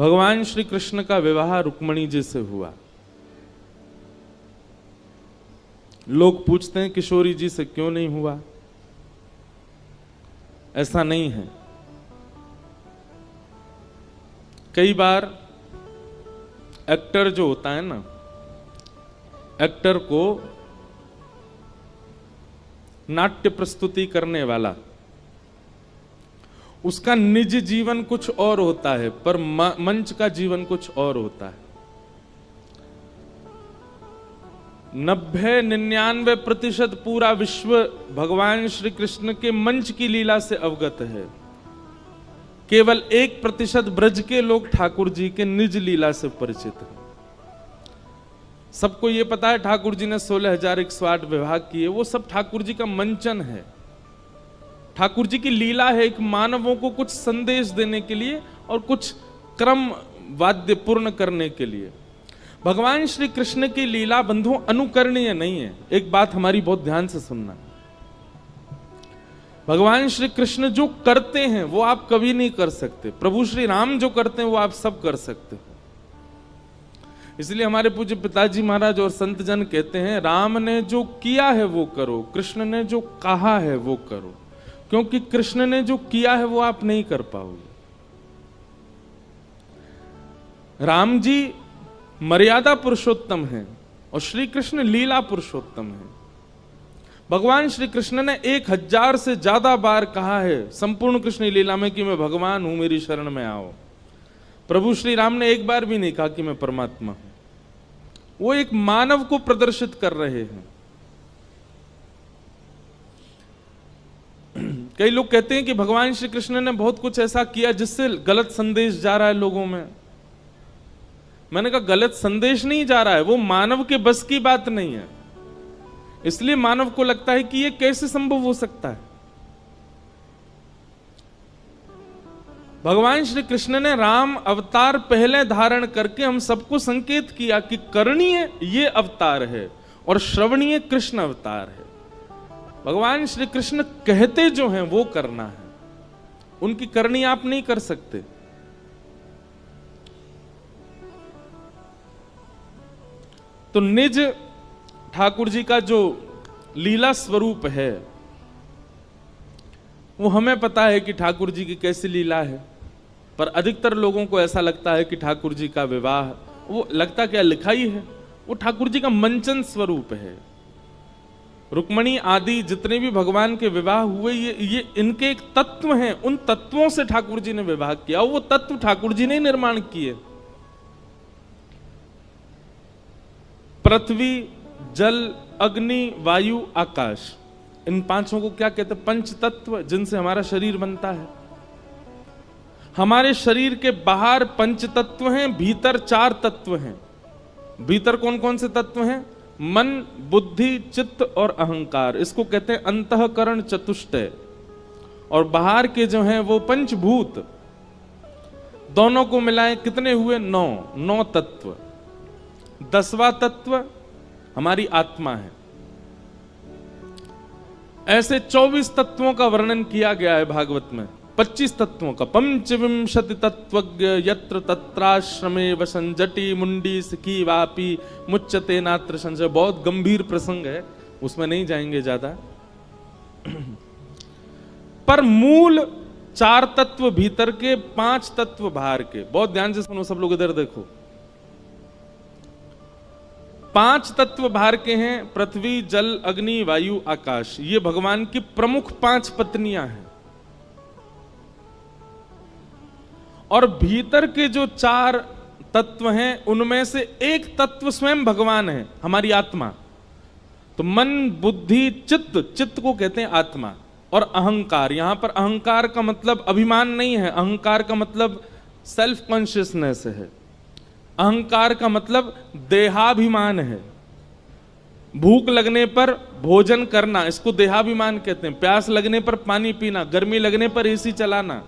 भगवान श्री कृष्ण का विवाह रुक्मिणी जी से हुआ। लोग पूछते हैं किशोरी जी से क्यों नहीं हुआ। ऐसा नहीं है। कई बार एक्टर जो होता है ना, एक्टर को नाट्य प्रस्तुति करने वाला, उसका निज जीवन कुछ और होता है, पर मंच का जीवन कुछ और होता है। 90-99% पूरा विश्व भगवान श्री कृष्ण के मंच की लीला से अवगत है। केवल 1% ब्रज के लोग ठाकुर जी के निज लीला से परिचित हैं। सबको यह पता है ठाकुर जी ने 16,108 विवाह किए, वो सब ठाकुर जी का मंचन है, ठाकुर जी की लीला है, एक मानवों को कुछ संदेश देने के लिए और कुछ क्रम वाद्य पूर्ण करने के लिए। भगवान श्री कृष्ण की लीला बंधुओं अनुकरणीय नहीं है। एक बात हमारी बहुत ध्यान से सुनना, भगवान श्री कृष्ण जो करते हैं वो आप कभी नहीं कर सकते। प्रभु श्री राम जो करते हैं वो आप सब कर सकते हो। इसलिए हमारे पूज्य पिताजी महाराज और संत जन कहते हैं, राम ने जो किया है वो करो, कृष्ण ने जो कहा है वो करो, क्योंकि कृष्ण ने जो किया है वो आप नहीं कर पाओगे। राम जी मर्यादा पुरुषोत्तम है और श्री कृष्ण लीला पुरुषोत्तम है। भगवान श्री कृष्ण ने 1000 से ज्यादा बार कहा है संपूर्ण कृष्ण लीला में कि मैं भगवान हूं, मेरी शरण में आओ। प्रभु श्री राम ने एक बार भी नहीं कहा कि मैं परमात्मा हूं। वो एक मानव को प्रदर्शित कर रहे हैं। कई लोग कहते हैं कि भगवान श्री कृष्ण ने बहुत कुछ ऐसा किया जिससे गलत संदेश जा रहा है लोगों में। मैंने कहा गलत संदेश नहीं जा रहा है, वो मानव के बस की बात नहीं है। इसलिए मानव को लगता है कि ये कैसे संभव हो सकता है। भगवान श्री कृष्ण ने राम अवतार पहले धारण करके हम सबको संकेत किया कि करणीय ये अवतार है और श्रवणीय कृष्ण अवतार है। भगवान श्री कृष्ण कहते जो हैं वो करना है, उनकी करनी आप नहीं कर सकते। तो निज ठाकुर जी का जो लीला स्वरूप है वो हमें पता है कि ठाकुर जी की कैसी लीला है, पर अधिकतर लोगों को ऐसा लगता है कि ठाकुर जी का विवाह, वो लगता क्या लिखाई है, वो ठाकुर जी का मंचन स्वरूप है। रुक्मिणी आदि जितने भी भगवान के विवाह हुए ये इनके एक तत्व हैं, उन तत्वों से ठाकुर जी ने विवाह किया। वो तत्व ठाकुर जी ने निर्माण किए। पृथ्वी, जल, अग्नि, वायु, आकाश, इन पांचों को क्या कहते हैं? पंच तत्व, जिनसे हमारा शरीर बनता है। हमारे शरीर के बाहर पंच तत्व हैं, भीतर 4 तत्व हैं। भीतर कौन कौन से तत्व हैं? मन, बुद्धि, चित्त और अहंकार। इसको कहते हैं अंतःकरण चतुष्टय। और बाहर के जो हैं वो पंचभूत। दोनों को मिलाएं कितने हुए? 9 तत्व। 10वां तत्व हमारी आत्मा है। ऐसे 24 तत्वों का वर्णन किया गया है भागवत में। 25 तत्वों का। पंचविंशति तत्वज्ञ यत्र तत्राश्रमे वसंजटी मुंडी सिकी वापी मुच्यते नात्र संशय। बहुत गंभीर प्रसंग है, उसमें नहीं जाएंगे ज्यादा। पर मूल 4 तत्व भीतर के, 5 तत्व बाहर के। बहुत ध्यान से सुनो सब लोग, इधर देखो। 5 तत्व बाहर के हैं, पृथ्वी, जल, अग्नि, वायु, आकाश। ये भगवान की प्रमुख 5 पत्नियां हैं। और भीतर के जो 4 तत्व हैं उनमें से एक तत्व स्वयं भगवान है, हमारी आत्मा। तो मन, बुद्धि, चित्त, चित्त को कहते हैं आत्मा। और अहंकार, यहां पर अहंकार का मतलब अभिमान नहीं है, अहंकार का मतलब सेल्फ कॉन्शियसनेस है। अहंकार का मतलब देहाभिमान है। भूख लगने पर भोजन करना, इसको देहाभिमान कहते हैं। प्यास लगने पर पानी पीना, गर्मी लगने पर एसी चलाना,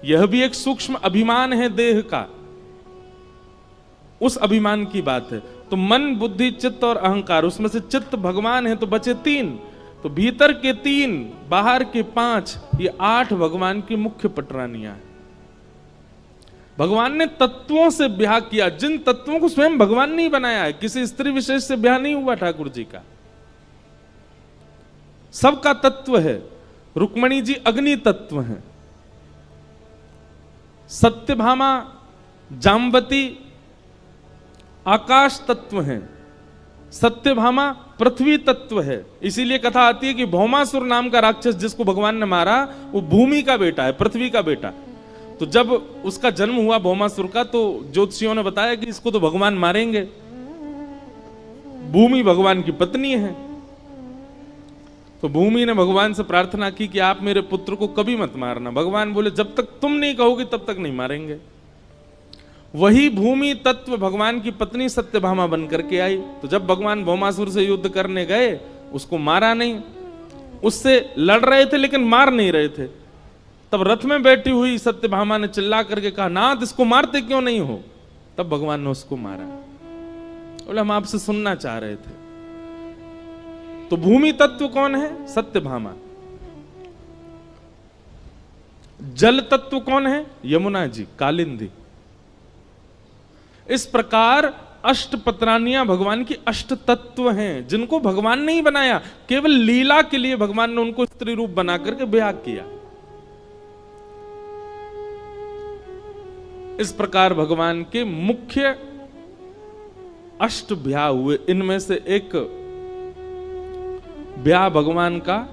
यह भी एक सूक्ष्म अभिमान है देह का। उस अभिमान की बात है। तो मन, बुद्धि, चित्त और अहंकार, उसमें से चित्त भगवान है तो बचे 3। तो भीतर के 3, बाहर के 5, ये 8 भगवान की मुख्य पटरानियां हैं। भगवान ने तत्वों से ब्याह किया, जिन तत्वों को स्वयं भगवान ने ही बनाया है। किसी स्त्री विशेष से ब्याह नहीं हुआ ठाकुर जी का, सबका तत्व है। रुक्मणी जी अग्नि तत्व हैं, सत्यभामा जाम्बती आकाश तत्व हैं, सत्यभामा पृथ्वी तत्व है। इसीलिए कथा आती है कि भौमासुर नाम का राक्षस जिसको भगवान ने मारा वो भूमि का बेटा है, पृथ्वी का बेटा। तो जब उसका जन्म हुआ भौमासुर का, तो ज्योतिषियों ने बताया कि इसको तो भगवान मारेंगे, भूमि भगवान की पत्नी है। तो भूमि ने भगवान से प्रार्थना की कि आप मेरे पुत्र को कभी मत मारना। भगवान बोले जब तक तुम नहीं कहोगे तब तक नहीं मारेंगे। वही भूमि तत्व भगवान की पत्नी सत्यभामा बनकर के आई। तो जब भगवान भौमासुर से युद्ध करने गए, उसको मारा नहीं, उससे लड़ रहे थे लेकिन मार नहीं रहे थे। तब रथ में बैठी हुई सत्यभामा ने चिल्ला करके कहा, नाथ इसको मारते क्यों नहीं हो? तब भगवान ने उसको मारा। बोले हम आपसे सुनना चाह रहे थे। तो भूमि तत्व कौन है? सत्यभामा। जल तत्व कौन है? यमुना जी, कालिंदी। इस प्रकार अष्टपत्रानियां भगवान की अष्ट तत्व हैं, जिनको भगवान ने ही बनाया। केवल लीला के लिए भगवान ने उनको स्त्री रूप बना करके ब्याह किया। इस प्रकार भगवान के मुख्य अष्ट ब्याह हुए। इनमें से एक ब्याह भगवान का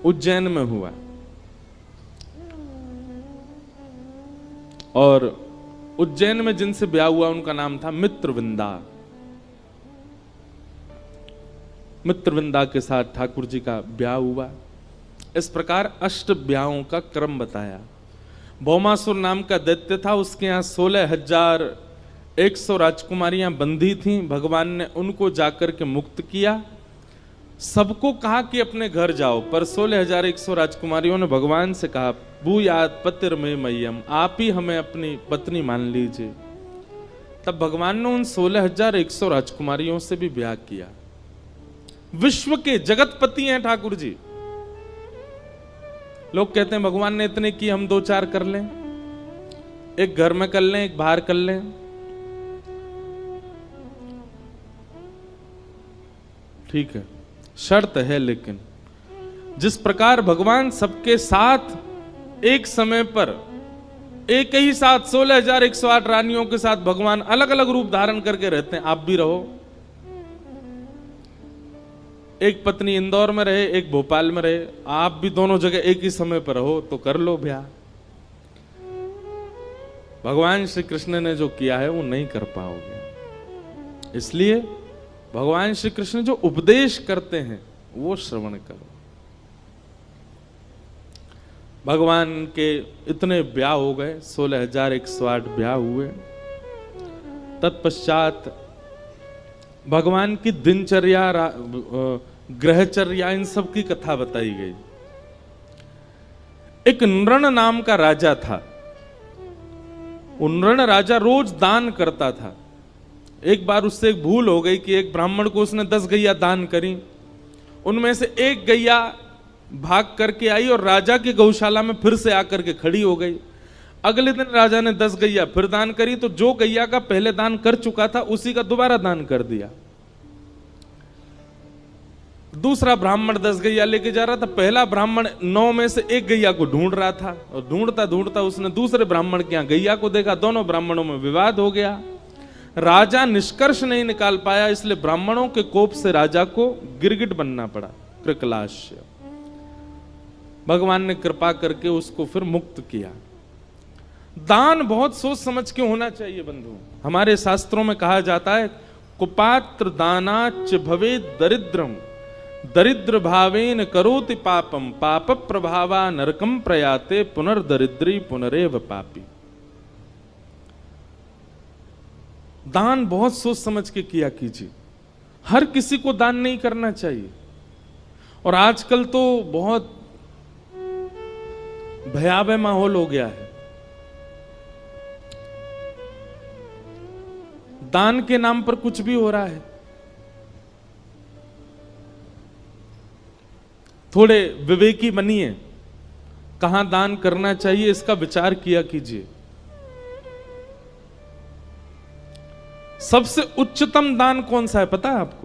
उज्जैन में हुआ, और उज्जैन में जिनसे ब्याह हुआ उनका नाम था मित्रविंदा। मित्रविंदा के साथ ठाकुर जी का ब्याह हुआ। इस प्रकार अष्ट ब्याहों का क्रम बताया। भौमासुर नाम का दैत्य था, उसके यहाँ 16,100 राजकुमारियां बंधी थीं। भगवान ने उनको जाकर के मुक्त किया। सबको कहा कि अपने घर जाओ, पर 16,100 राजकुमारियों ने भगवान से कहा, भूयात पतिर में मय्यम, आप ही हमें अपनी पत्नी मान लीजिए। तब भगवान ने उन 16,100 राजकुमारियों से भी ब्याह किया। विश्व के जगतपति हैं ठाकुर जी। लोग कहते हैं भगवान ने इतने की, हम 2-4 कर लें, एक घर में कर लें, एक बाहर कर लें। ठीक है, शर्त है, लेकिन जिस प्रकार भगवान सबके साथ एक समय पर एक ही साथ 16,108 रानियों के साथ भगवान अलग अलग रूप धारण करके रहते हैं, आप भी रहो। एक पत्नी इंदौर में रहे, एक भोपाल में रहे, आप भी दोनों जगह एक ही समय पर रहो तो कर लो ब्याह। भगवान श्री कृष्ण ने जो किया है वो नहीं कर पाओगे। इसलिए भगवान श्री कृष्ण जो उपदेश करते हैं वो श्रवण करो। भगवान के इतने ब्याह हो गए, 16,108 ब्याह हुए। तत्पश्चात भगवान की दिनचर्या, ग्रहचर्या, इन सब की कथा बताई गई। एक नृण नाम का राजा था। वो नृण राजा रोज दान करता था। एक बार उससे एक भूल हो गई कि एक ब्राह्मण को उसने 10 गैया दान करी। उनमें से एक गैया भाग करके आई और राजा की गौशाला में फिर से आकर के खड़ी हो गई। अगले दिन राजा ने 10 गैया फिर दान करी, तो जो गैया का पहले दान कर चुका था उसी का दोबारा दान कर दिया। दूसरा ब्राह्मण 10 गैया लेके जा रहा था। पहला ब्राह्मण 9 में से एक गैया को ढूंढ रहा था, और ढूंढता ढूंढता उसने दूसरे ब्राह्मण के यहाँ गैया को देखा। दोनों ब्राह्मणों में विवाद हो गया। राजा निष्कर्ष नहीं निकाल पाया, इसलिए ब्राह्मणों के कोप से राजा को गिरगिट बनना पड़ा, कृकलाश्य। भगवान ने कृपा करके उसको फिर मुक्त किया। दान बहुत सोच समझ के होना चाहिए बंधु। हमारे शास्त्रों में कहा जाता है, कुपात्र दानाच भवे दरिद्रम, दरिद्र भावेन करोति पापम, पाप प्रभावा नरकम प्रयाते, पुनर्दरिद्री पुनरेव पापी। दान बहुत सोच समझ के किया कीजिए। हर किसी को दान नहीं करना चाहिए। और आजकल तो बहुत भयावह माहौल हो गया है। दान के नाम पर कुछ भी हो रहा है। थोड़े विवेकी बनिए, कहां दान करना चाहिए इसका विचार किया कीजिए। सबसे उच्चतम दान कौन सा है पता है आपको?